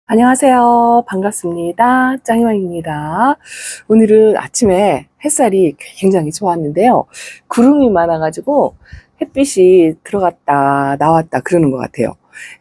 안녕하세요. 반갑습니다. 짱이왕입니다. 오늘은 아침에 햇살이 굉장히 좋았는데요. 구름이 많아가지고 햇빛이 들어갔다 나왔다 그러는 것 같아요.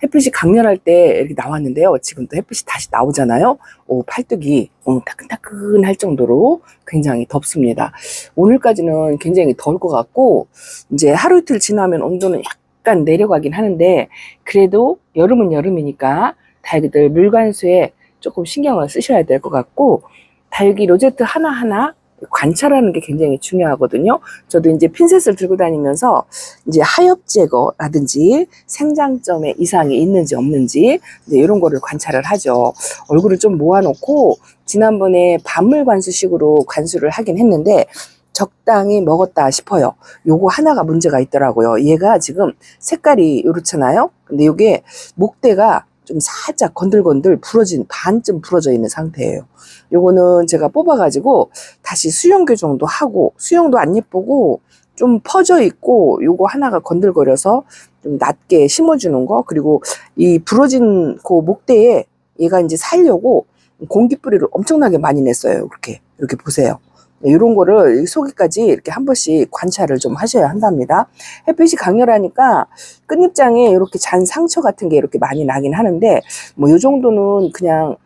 햇빛이 강렬할 때 이렇게 나왔는데요. 지금 또 햇빛이 다시 나오잖아요. 팔뚝이 따끈따끈할 정도로 굉장히 덥습니다. 오늘까지는 굉장히 더울 것 같고 이제 하루 이틀 지나면 온도는 약간 내려가긴 하는데 그래도 여름은 여름이니까 다육이들 물관수에 조금 신경을 쓰셔야 될 것 같고, 다육이 로제트 하나하나 관찰하는 게 굉장히 중요하거든요. 저도 이제 핀셋을 들고 다니면서 이제 하엽 제거라든지 생장점에 이상이 있는지 없는지 이제 이런 거를 관찰을 하죠. 얼굴을 좀 모아놓고 지난번에 반물 관수식으로 관수를 하긴 했는데 적당히 먹었다 싶어요. 요거 하나가 문제가 있더라고요. 얘가 지금 색깔이 이렇잖아요. 근데 요게 목대가 좀 살짝 건들건들 반쯤 부러져 있는 상태예요. 요거는 제가 뽑아가지고 다시 수영 교정도 하고, 수영도 안 예쁘고 좀 퍼져 있고, 요거 하나가 건들거려서 좀 낮게 심어주는 거, 그리고 이 부러진 그 목대에 얘가 이제 살려고 공기뿌리를 엄청나게 많이 냈어요. 이렇게 보세요. 이런 거를 속에까지 이렇게 한 번씩 관찰을 좀 하셔야 한답니다. 햇빛이 강렬하니까 끝잎장에 이렇게 잔 상처 같은 게 이렇게 많이 나긴 하는데 뭐 이 정도는 그냥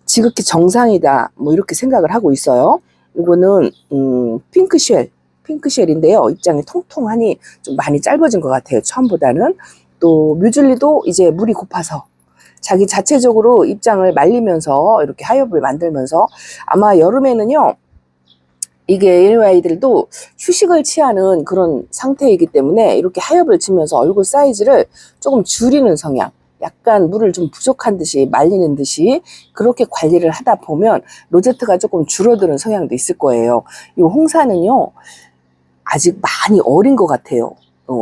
지극히 정상이다 뭐 이렇게 생각을 하고 있어요. 이거는 핑크쉘인데요. 입장이 통통하니 좀 많이 짧아진 것 같아요. 처음보다는. 또 뮤즐리도 이제 물이 고파서 자기 자체적으로 입장을 말리면서 이렇게 하엽을 만들면서 아마 여름에는요. 이게 얘네 아이들도 휴식을 취하는 그런 상태이기 때문에 이렇게 하엽을 지면서 얼굴 사이즈를 조금 줄이는 성향, 약간 물을 좀 부족한 듯이 말리는 듯이 그렇게 관리를 하다 보면 로제트가 조금 줄어드는 성향도 있을 거예요. 이 홍사는요 아직 많이 어린 것 같아요.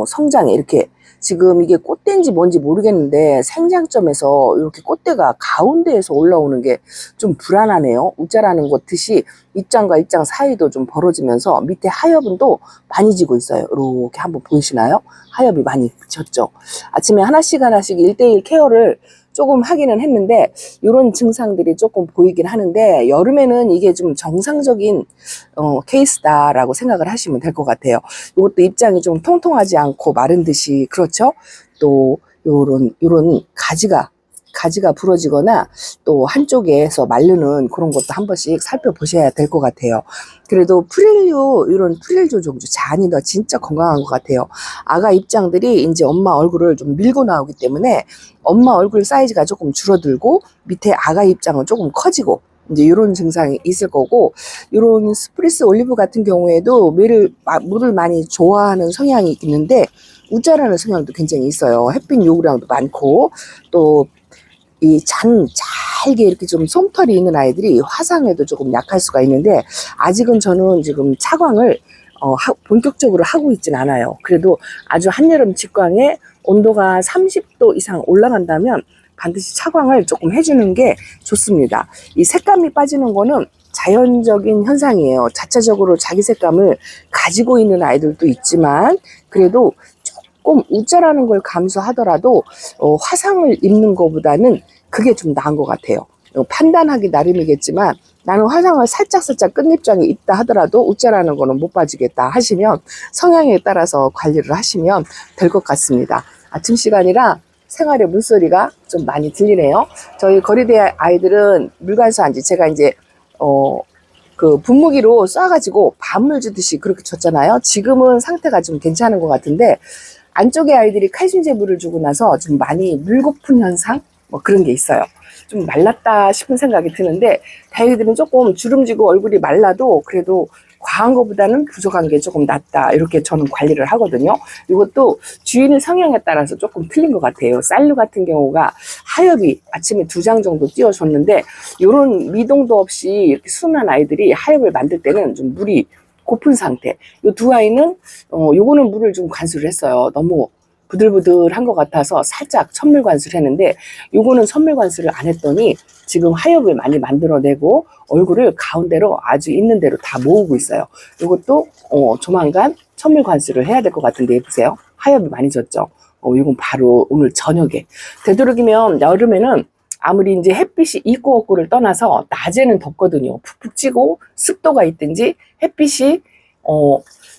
성장에 이렇게 지금 이게 꽃대인지 뭔지 모르겠는데 생장점에서 이렇게 꽃대가 가운데에서 올라오는 게 좀 불안하네요. 웃자라는 것 듯이 입장과 입장 사이도 좀 벌어지면서 밑에 하엽은 또 많이 지고 있어요. 이렇게 한번 보이시나요? 하엽이 많이 졌죠. 아침에 하나씩 1대1 케어를 조금 하기는 했는데 이런 증상들이 조금 보이긴 하는데 여름에는 이게 좀 정상적인 케이스다라고 생각을 하시면 될 것 같아요. 이것도 입장이 좀 통통하지 않고 마른 듯이 그렇죠. 또 요런 가지가 부러지거나 또 한쪽에서 마르는 그런 것도 한 번씩 살펴보셔야 될 것 같아요. 그래도 이런 프릴류 종류 자니더 진짜 건강한 것 같아요. 아가 입장들이 이제 엄마 얼굴을 좀 밀고 나오기 때문에 엄마 얼굴 사이즈가 조금 줄어들고 밑에 아가 입장은 조금 커지고 이제 이런 증상이 있을 거고, 이런 스프리스 올리브 같은 경우에도 물을 많이 좋아하는 성향이 있는데 우짜라는 성향도 굉장히 있어요. 햇빛 요구량도 많고 또 이 잘게 이렇게 좀 솜털이 있는 아이들이 화상에도 조금 약할 수가 있는데 아직은 저는 지금 차광을 본격적으로 하고 있진 않아요. 그래도 아주 한여름 직광에 온도가 30도 이상 올라간다면 반드시 차광을 조금 해주는 게 좋습니다. 이 색감이 빠지는 거는 자연적인 현상이에요. 자체적으로 자기 색감을 가지고 있는 아이들도 있지만 그래도 조금 우짜라는 걸 감수하더라도 화상을 입는 것보다는 그게 좀 나은 것 같아요. 판단하기 나름이겠지만 나는 화상을 살짝 끝잎장에 입다 하더라도 우짜라는 거는 못 빠지겠다 하시면 성향에 따라서 관리를 하시면 될 것 같습니다. 아침 시간이라 생활의 물소리가 좀 많이 들리네요. 저희 거리대 아이들은 물관수한지 제가 이제 그 분무기로 쏴가지고 밥물 주듯이 그렇게 줬잖아요. 지금은 상태가 좀 괜찮은 것 같은데 안쪽에 아이들이 칼슘제 물을 주고 나서 좀 많이 물고픈 현상 뭐 그런 게 있어요. 좀 말랐다 싶은 생각이 드는데 다육이들은 조금 주름지고 얼굴이 말라도 그래도 과한 것보다는 부족한 게 조금 낫다 이렇게 저는 관리를 하거든요. 이것도 주인의 성향에 따라서 조금 틀린 것 같아요. 쌀류 같은 경우가 하엽이 아침에 2장 정도 띄워줬는데 이런 미동도 없이 이렇게 순한 아이들이 하엽을 만들 때는 좀 물이 고픈 상태. 이 두 아이는 요거는 물을 좀 관수를 했어요. 너무 부들부들한 것 같아서 살짝 천물 관수를 했는데 요거는 천물 관수를 안 했더니 지금 하엽을 많이 만들어내고 얼굴을 가운데로 아주 있는 대로 다 모으고 있어요. 요것도 조만간 천물 관수를 해야 될 것 같은데 보세요. 하엽이 많이 졌죠. 이건 바로 오늘 저녁에 되도록이면 여름에는 아무리 이제 햇빛이 있고 없고를 떠나서 낮에는 덥거든요. 푹푹 찌고 습도가 있든지 햇빛이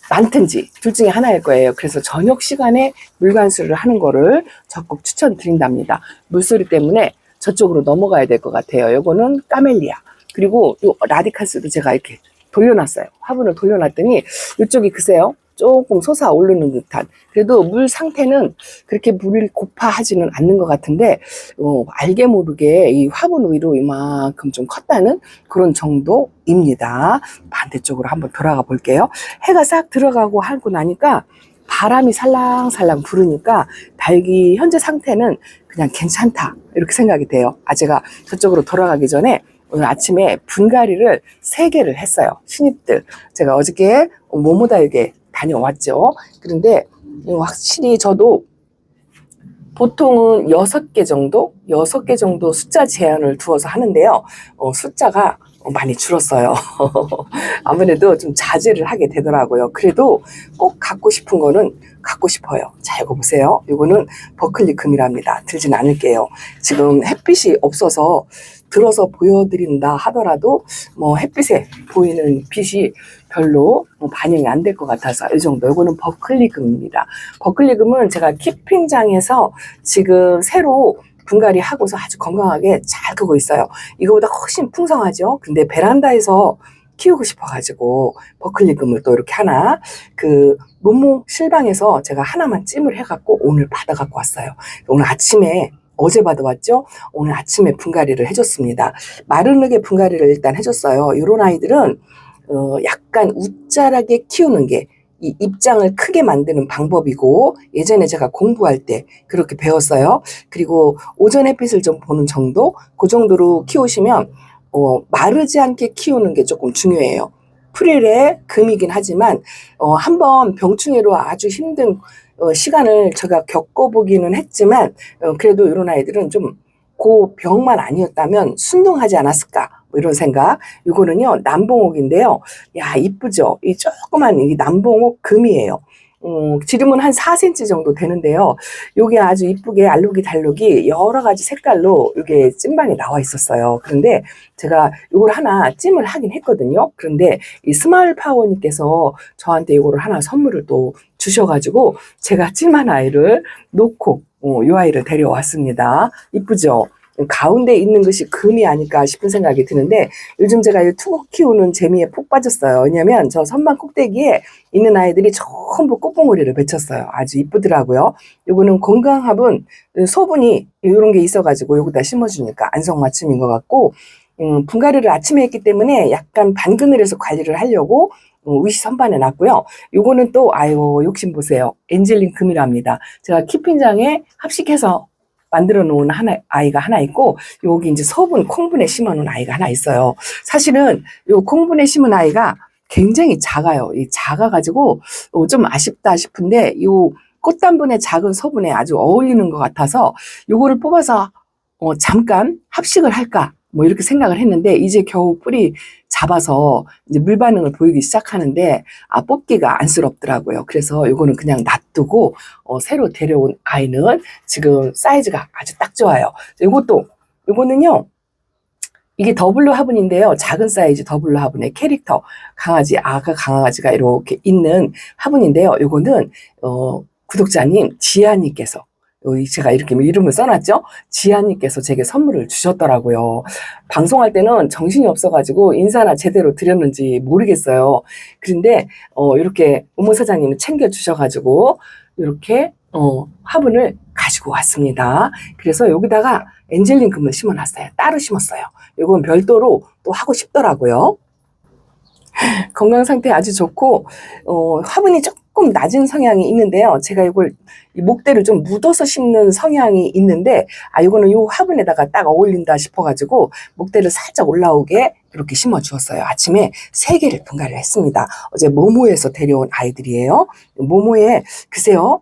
많든지 둘 중에 하나일 거예요. 그래서 저녁 시간에 물관수를 하는 거를 적극 추천드린답니다. 물소리 때문에 저쪽으로 넘어가야 될 것 같아요. 요거는 까멜리아. 그리고 요 라디카스도 제가 이렇게 돌려놨어요. 화분을 돌려놨더니 이쪽이 글쎄요, 조금 솟아오르는 듯한, 그래도 물 상태는 그렇게 물이 고파하지는 않는 것 같은데 알게 모르게 이 화분 위로 이만큼 좀 컸다는 그런 정도입니다. 반대쪽으로 한번 돌아가 볼게요. 해가 싹 들어가고 하고 나니까 바람이 살랑살랑 부르니까 닭이 현재 상태는 그냥 괜찮다 이렇게 생각이 돼요. 제가 저쪽으로 돌아가기 전에 오늘 아침에 분갈이를 3개를 했어요. 신입들. 제가 어저께 모모다육에 다녀왔죠. 그런데 확실히 저도 보통은 6개 정도 숫자 제한을 두어서 하는데요. 숫자가 많이 줄었어요. 아무래도 좀 자제를 하게 되더라고요. 그래도 꼭 갖고 싶은 거는 갖고 싶어요. 자, 이거 보세요. 이거는 버클리 금이랍니다. 들진 않을게요. 지금 햇빛이 없어서 들어서 보여드린다 하더라도 햇빛에 보이는 빛이 별로 반영이 안 될 것 같아서 이 정도. 이거는 버클리금입니다. 버클리금은 제가 키핑장에서 지금 새로 분갈이 하고서 아주 건강하게 잘 크고 있어요. 이거보다 훨씬 풍성하죠. 근데 베란다에서 키우고 싶어가지고 버클리금을 또 이렇게 하나 모모 실방에서 제가 하나만 찜을 해갖고 오늘 받아갖고 왔어요. 오늘 아침에 어제 받아왔죠. 오늘 아침에 분갈이를 해줬습니다. 마른 흙에 분갈이를 일단 해줬어요. 이런 아이들은 약간 웃자라게 키우는 게 이 입장을 크게 만드는 방법이고, 예전에 제가 공부할 때 그렇게 배웠어요. 그리고 오전 햇빛을 좀 보는 정도, 그 정도로 키우시면 마르지 않게 키우는 게 조금 중요해요. 프릴의 금이긴 하지만 한번 병충해로 아주 힘든 시간을 제가 겪어보기는 했지만 그래도 이런 아이들은 좀 그 병만 아니었다면 순둥하지 않았을까, 이런 생각. 이거는요, 남봉옥인데요. 야, 이쁘죠? 이 조그만 이 남봉옥 금이에요. 지름은 한 4cm 정도 되는데요. 요게 아주 이쁘게 알록이 달록이 여러 가지 색깔로 이게 찜방에 나와 있었어요. 그런데 제가 이걸 하나 찜을 하긴 했거든요. 그런데 이 스마일 파워님께서 저한테 이거를 하나 선물을 또 주셔가지고 제가 찜한 아이를 놓고 이 아이를 데려왔습니다. 이쁘죠? 가운데 있는 것이 금이 아닐까 싶은 생각이 드는데, 요즘 제가 이 투고 키우는 재미에 푹 빠졌어요. 왜냐면 저 선반 꼭대기에 있는 아이들이 전부 꽃봉오리를 맺혔어요. 아주 이쁘더라고요. 요거는 건강합은 소분이 이런 게 있어가지고 여기다 심어주니까 안성맞춤인 것 같고, 분갈이를 아침에 했기 때문에 약간 반그늘에서 관리를 하려고 위시 선반에 놨고요. 요거는 또 욕심 보세요. 엔젤린 금이랍니다. 제가 키핑장에 합식해서 만들어 놓은 아이가 하나 있고, 여기 이제 서분 콩분에 심어 놓은 아이가 하나 있어요. 사실은 요 콩분에 심은 아이가 굉장히 작아요. 이 작아가지고 좀 아쉽다 싶은데, 요 꽃단분의 작은 서분에 아주 어울리는 것 같아서 요거를 뽑아서 잠깐 합식을 할까 이렇게 생각을 했는데, 이제 겨우 뿌리 잡아서 이제 물 반응을 보이기 시작하는데 뽑기가 안쓰럽더라고요. 그래서 요거는 그냥 놔두고 새로 데려온 아이는 지금 사이즈가 아주 딱 좋아요. 요거는요, 이게 더블로 화분인데요. 작은 사이즈 더블로 화분의 캐릭터 강아지, 아가 강아지가 이렇게 있는 화분인데요. 요거는 구독자님 지아님께서, 제가 이렇게 이름을 써놨죠? 지아님께서 제게 선물을 주셨더라고요. 방송할 때는 정신이 없어가지고 인사나 제대로 드렸는지 모르겠어요. 그런데 이렇게 우모 사장님이 챙겨주셔가지고 이렇게 화분을 가지고 왔습니다. 그래서 여기다가 엔젤린 금을 심어놨어요. 따로 심었어요. 이건 별도로 또 하고 싶더라고요. 건강 상태 아주 좋고 화분이 조금 낮은 성향이 있는데요. 제가 이걸 목대를 좀 묻어서 심는 성향이 있는데 이거는 이 화분에다가 딱 어울린다 싶어가지고 목대를 살짝 올라오게 이렇게 심어 주었어요. 아침에 3개를 분갈이를 했습니다. 어제 모모에서 데려온 아이들이에요. 모모에 글쎄요,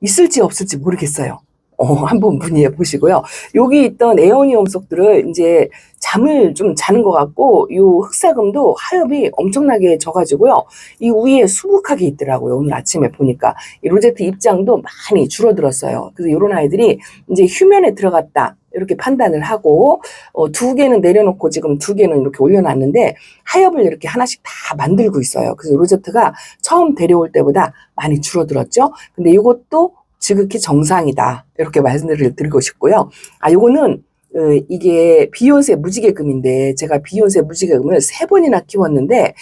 있을지 없을지 모르겠어요. 한번 문의해 보시고요. 여기 있던 에어니엄 속들을 이제 잠을 좀 자는 것 같고, 요 흑사금도 하엽이 엄청나게 져가지고요. 이 위에 수북하게 있더라고요. 오늘 아침에 보니까. 이 로제트 입장도 많이 줄어들었어요. 그래서 이런 아이들이 이제 휴면에 들어갔다, 이렇게 판단을 하고 2개는 내려놓고 지금 2개는 이렇게 올려놨는데 하엽을 이렇게 하나씩 다 만들고 있어요. 그래서 로제트가 처음 데려올 때보다 많이 줄어들었죠. 근데 이것도 지극히 정상이다. 이렇게 말씀을 드리고 싶고요. 요거는 이게 비욘세 무지개금인데 제가 비욘세 무지개금을 3번이나 키웠는데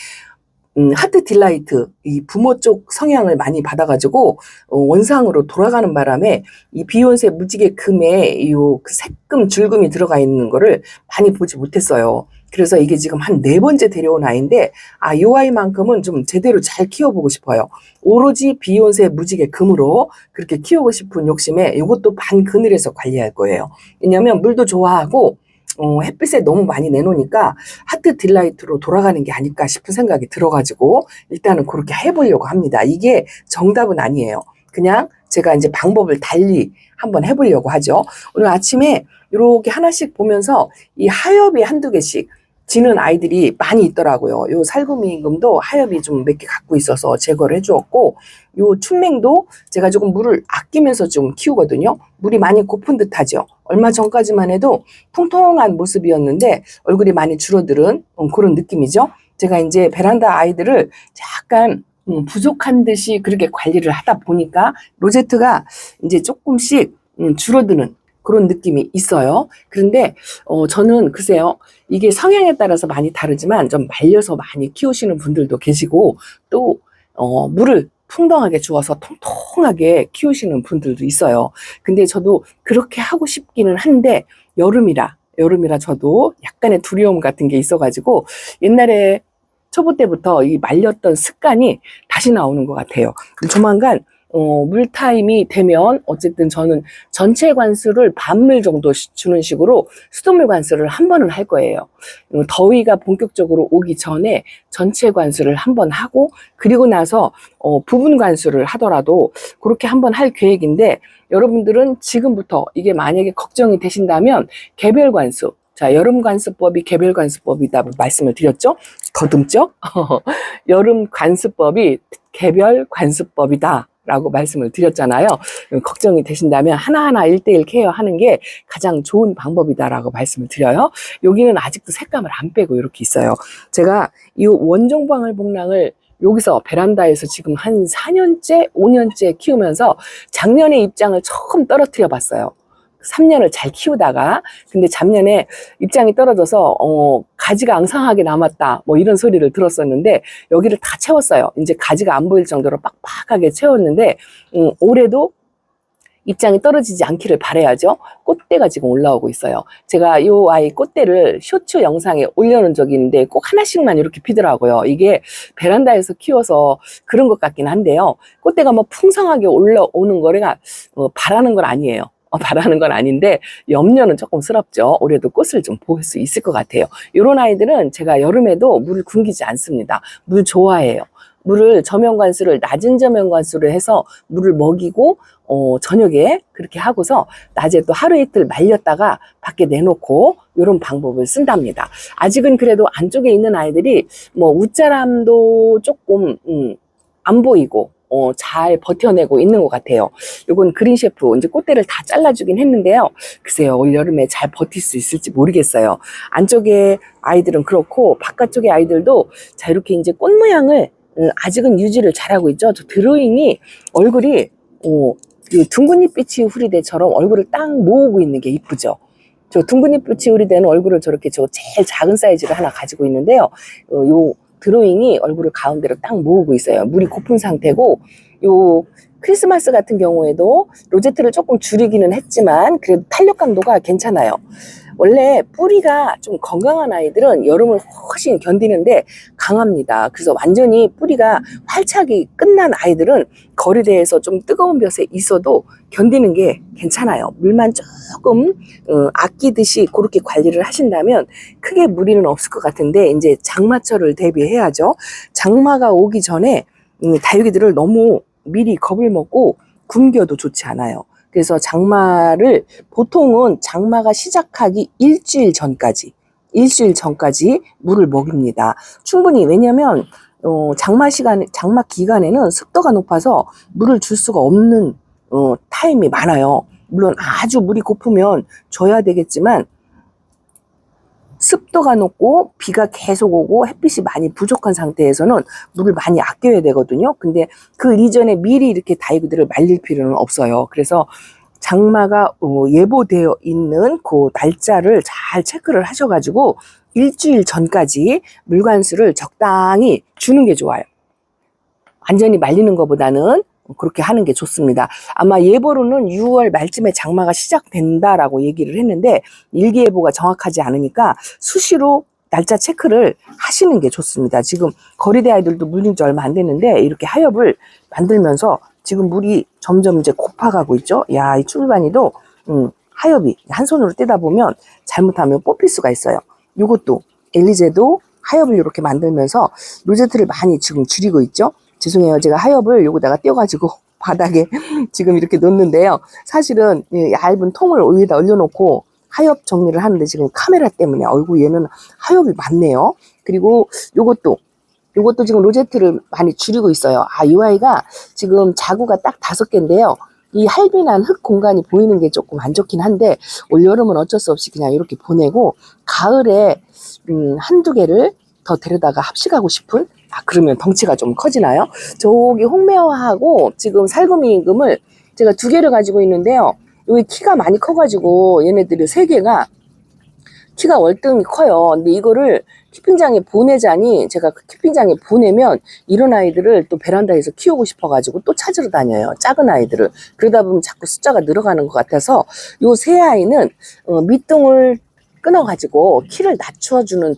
하트 딜라이트, 이 부모 쪽 성향을 많이 받아가지고, 원상으로 돌아가는 바람에, 이 비욘세 무지개 금에, 그 색금, 줄금이 들어가 있는 거를 많이 보지 못했어요. 그래서 이게 지금 한 4번째 데려온 아이인데, 이 아이만큼은 좀 제대로 잘 키워보고 싶어요. 오로지 비욘세 무지개 금으로 그렇게 키우고 싶은 욕심에 이것도 반그늘에서 관리할 거예요. 왜냐면 물도 좋아하고, 햇빛에 너무 많이 내놓으니까 하트 딜라이트로 돌아가는 게 아닐까 싶은 생각이 들어가지고 일단은 그렇게 해보려고 합니다. 이게 정답은 아니에요. 그냥 제가 이제 방법을 달리 한번 해보려고 하죠. 오늘 아침에 이렇게 하나씩 보면서 이 하엽이 한두 개씩 지는 아이들이 많이 있더라고요. 요 살구미금도 하엽이 좀 몇 개 갖고 있어서 제거를 해주었고, 요 춘맹도 제가 조금 물을 아끼면서 좀 키우거든요. 물이 많이 고픈 듯하죠. 얼마 전까지만 해도 통통한 모습이었는데 얼굴이 많이 줄어드는 그런 느낌이죠. 제가 이제 베란다 아이들을 약간 부족한 듯이 그렇게 관리를 하다 보니까 로제트가 이제 조금씩 줄어드는 그런 느낌이 있어요. 그런데 저는 글쎄요, 이게 성향에 따라서 많이 다르지만 좀 말려서 많이 키우시는 분들도 계시고 또 물을 풍덩하게 주어서 통통하게 키우시는 분들도 있어요. 근데 저도 그렇게 하고 싶기는 한데 여름이라 저도 약간의 두려움 같은 게 있어가지고 옛날에 초보 때부터 이 말렸던 습관이 다시 나오는 것 같아요. 조만간 물타임이 되면 어쨌든 저는 전체 관수를 반물 정도 주는 식으로 수돗물 관수를 한 번은 할 거예요. 더위가 본격적으로 오기 전에 전체 관수를 한 번 하고 그리고 나서 부분 관수를 하더라도 그렇게 한 번 할 계획인데 여러분들은 지금부터 이게 만약에 걱정이 되신다면 개별 관수, 자, 여름 관수법이 개별 관수법이다 말씀을 드렸죠? 더듬죠? 여름 관수법이 개별 관수법이다 라고 말씀을 드렸잖아요. 걱정이 되신다면 하나하나 1:1 케어하는 게 가장 좋은 방법이다라고 말씀을 드려요. 여기는 아직도 색감을 안 빼고 이렇게 있어요. 제가 이 원종방울 복랑을 여기서 베란다에서 지금 한 4년째, 5년째 키우면서 작년에 입장을 처음 떨어뜨려 봤어요. 3년을 잘 키우다가 근데 작년에 입장이 떨어져서 가지가 앙상하게 남았다 뭐 이런 소리를 들었었는데 여기를 다 채웠어요. 이제 가지가 안 보일 정도로 빡빡하게 채웠는데 올해도 입장이 떨어지지 않기를 바라야죠. 꽃대가 지금 올라오고 있어요. 제가 이 아이 꽃대를 쇼츠 영상에 올려놓은 적이 있는데 꼭 하나씩만 이렇게 피더라고요. 이게 베란다에서 키워서 그런 것 같긴 한데요. 꽃대가 뭐 풍성하게 올라오는 거가 바라는 건 아니에요. 바라는 건 아닌데 염려는 조금 스럽죠. 올해도 꽃을 좀 볼 수 있을 것 같아요. 이런 아이들은 제가 여름에도 물을 굶기지 않습니다. 물 좋아해요. 물을 저면관수를 낮은 저면관수를 해서 물을 먹이고 저녁에 그렇게 하고서 낮에 또 하루 이틀 말렸다가 밖에 내놓고 이런 방법을 쓴답니다. 아직은 그래도 안쪽에 있는 아이들이 뭐 웃자람도 조금 안 보이고 잘 버텨내고 있는 것 같아요. 요건 그린 셰프 이제 꽃대를 다 잘라주긴 했는데요. 글쎄요, 올 여름에 잘 버틸 수 있을지 모르겠어요. 안쪽에 아이들은 그렇고 바깥쪽의 아이들도 자 이렇게 이제 꽃 모양을 아직은 유지를 잘하고 있죠. 저 드로잉이 얼굴이 둥근잎빛이 후리대처럼 얼굴을 딱 모으고 있는 게 이쁘죠. 저 둥근잎빛이 후리대는 얼굴을 저렇게 제일 작은 사이즈를 하나 가지고 있는데요. 요 드로잉이 얼굴을 가운데로 딱 모으고 있어요. 물이 고픈 상태고 요 크리스마스 같은 경우에도 로제트를 조금 줄이기는 했지만 그래도 탄력 강도가 괜찮아요. 원래 뿌리가 좀 건강한 아이들은 여름을 훨씬 견디는데 강합니다. 그래서 완전히 뿌리가 활착이 끝난 아이들은 거리대에서 좀 뜨거운 볕에 있어도 견디는 게 괜찮아요. 물만 조금 아끼듯이 그렇게 관리를 하신다면 크게 무리는 없을 것 같은데 이제 장마철을 대비해야죠. 장마가 오기 전에 다육이들을 너무 미리 겁을 먹고 굶겨도 좋지 않아요. 그래서 장마를 보통은 장마가 시작하기 일주일 전까지 물을 먹입니다. 충분히. 왜냐면 장마 기간에는 습도가 높아서 물을 줄 수가 없는 타임이 많아요. 물론 아주 물이 고프면 줘야 되겠지만 습도가 높고 비가 계속 오고 햇빛이 많이 부족한 상태에서는 물을 많이 아껴야 되거든요. 근데 그 이전에 미리 이렇게 다이그들을 말릴 필요는 없어요. 그래서 장마가 예보되어 있는 그 날짜를 잘 체크를 하셔가지고 일주일 전까지 물관수를 적당히 주는 게 좋아요. 완전히 말리는 것보다는 그렇게 하는 게 좋습니다. 아마 예보로는 6월 말쯤에 장마가 시작된다라고 얘기를 했는데 일기예보가 정확하지 않으니까 수시로 날짜 체크를 하시는 게 좋습니다. 지금 거리대 아이들도 물린 지 얼마 안 됐는데 이렇게 하엽을 만들면서 지금 물이 점점 이제 고파가고 있죠. 야, 이 출반이도 하엽이 한 손으로 떼다 보면 잘못하면 뽑힐 수가 있어요. 이것도 엘리제도 하엽을 이렇게 만들면서 로제트를 많이 지금 줄이고 있죠. 죄송해요. 제가 하엽을 여기다가 띄워가지고 바닥에 지금 이렇게 놓는데요. 사실은 얇은 통을 위에다 올려놓고 하엽 정리를 하는데 지금 카메라 때문에 어이구 얘는 하엽이 많네요. 그리고 요것도 지금 로제트를 많이 줄이고 있어요. 이 아이가 지금 자구가 딱 5개인데요. 이 할빈한 흙 공간이 보이는 게 조금 안 좋긴 한데 올여름은 어쩔 수 없이 그냥 이렇게 보내고 가을에 한두 개를 더 데려다가 합식하고 싶은 그러면 덩치가 좀 커지나요? 저기 홍매화하고 지금 살구미임금을 제가 2개를 가지고 있는데요. 여기 키가 많이 커가지고 얘네들이 3개가 키가 월등히 커요. 근데 이거를 키핑장에 보내자니 제가 그 키핑장에 보내면 이런 아이들을 또 베란다에서 키우고 싶어가지고 또 찾으러 다녀요. 작은 아이들을. 그러다 보면 자꾸 숫자가 늘어가는 것 같아서 요 세 아이는 밑둥을 끊어가지고 키를 낮춰주는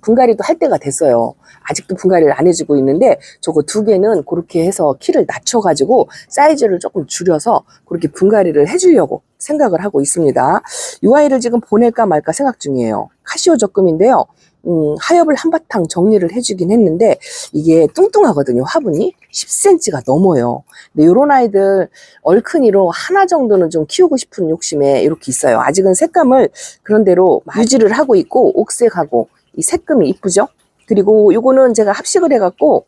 분갈이도 할 때가 됐어요. 아직도 분갈이를 안 해주고 있는데 저거 2개는 그렇게 해서 키를 낮춰가지고 사이즈를 조금 줄여서 그렇게 분갈이를 해주려고 생각을 하고 있습니다. 이 아이를 지금 보낼까 말까 생각 중이에요. 카시오 적금인데요. 하엽을 한바탕 정리를 해주긴 했는데 이게 뚱뚱하거든요. 화분이 10cm가 넘어요. 근데 이런 아이들 얼큰이로 하나 정도는 좀 키우고 싶은 욕심에 이렇게 있어요. 아직은 색감을 그런 대로 유지를 하고 있고 옥색하고 이 색감이 이쁘죠? 그리고 요거는 제가 합식을 해갖고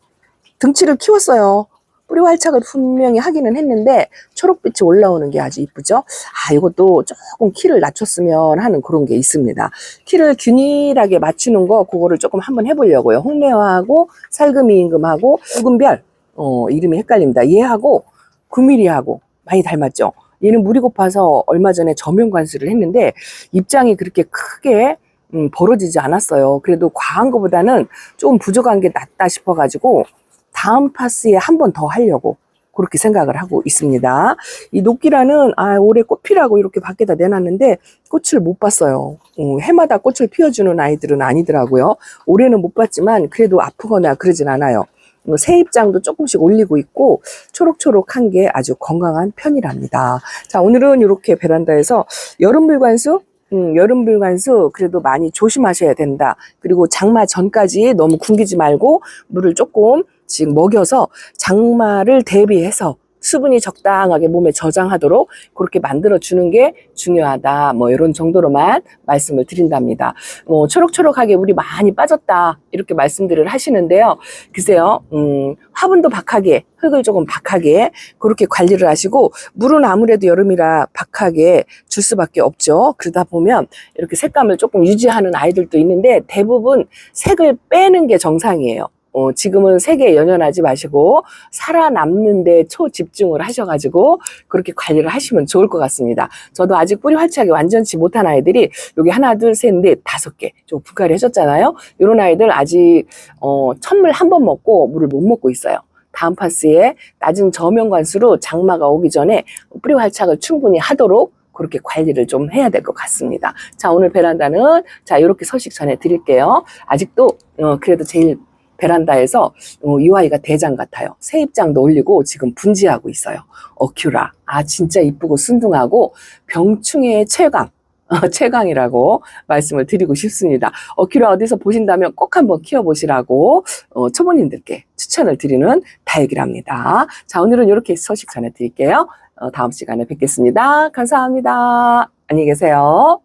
등치를 키웠어요. 뿌리 활착을 분명히 하기는 했는데 초록빛이 올라오는 게 아주 이쁘죠? 이것도 조금 키를 낮췄으면 하는 그런 게 있습니다. 키를 균일하게 맞추는 거 그거를 조금 한번 해보려고요. 홍매화하고 살금이임금하고 붉은별 이름이 헷갈립니다. 얘하고 9mm하고 많이 닮았죠? 얘는 물이 고파서 얼마 전에 저면 관수를 했는데 입장이 그렇게 크게 벌어지지 않았어요. 그래도 과한 것보다는 좀 부족한 게 낫다 싶어가지고 다음 파스에 한 번 더 하려고 그렇게 생각을 하고 있습니다. 이 녹기라는 올해 꽃피라고 이렇게 밖에다 내놨는데 꽃을 못 봤어요. 해마다 꽃을 피워주는 아이들은 아니더라고요. 올해는 못 봤지만 그래도 아프거나 그러진 않아요. 새 입장도 조금씩 올리고 있고 초록초록한 게 아주 건강한 편이랍니다. 자, 오늘은 이렇게 베란다에서 여름 물관수 그래도 많이 조심하셔야 된다. 그리고 장마 전까지 너무 굶기지 말고 물을 조금씩 먹여서 장마를 대비해서 수분이 적당하게 몸에 저장하도록 그렇게 만들어주는 게 중요하다. 이런 정도로만 말씀을 드린답니다. 초록초록하게 물이 많이 빠졌다. 이렇게 말씀들을 하시는데요. 글쎄요, 화분도 박하게, 흙을 조금 박하게 그렇게 관리를 하시고 물은 아무래도 여름이라 박하게 줄 수밖에 없죠. 그러다 보면 이렇게 색감을 조금 유지하는 아이들도 있는데 대부분 색을 빼는 게 정상이에요. 지금은 색에 연연하지 마시고 살아남는 데 초집중을 하셔가지고 그렇게 관리를 하시면 좋을 것 같습니다. 저도 아직 뿌리 활착이 완전치 못한 아이들이 여기 하나, 둘, 셋, 넷, 5개 좀 분갈이 하셨잖아요. 이런 아이들 아직 천물 한 번 먹고 물을 못 먹고 있어요. 다음 파스에 낮은 저면 관수로 장마가 오기 전에 뿌리 활착을 충분히 하도록 그렇게 관리를 좀 해야 될 것 같습니다. 자, 오늘 베란다는 이렇게 소식 전해드릴게요. 아직도 그래도 제일 베란다에서 이 아이가 대장 같아요. 새 입장도 올리고 지금 분지하고 있어요. 어큐라. 진짜 이쁘고 순둥하고 병충해의 최강이라고 말씀을 드리고 싶습니다. 어큐라 어디서 보신다면 꼭 한번 키워보시라고 초보님들께 추천을 드리는 다육이랍니다. 자, 오늘은 이렇게 소식 전해드릴게요. 다음 시간에 뵙겠습니다. 감사합니다. 안녕히 계세요.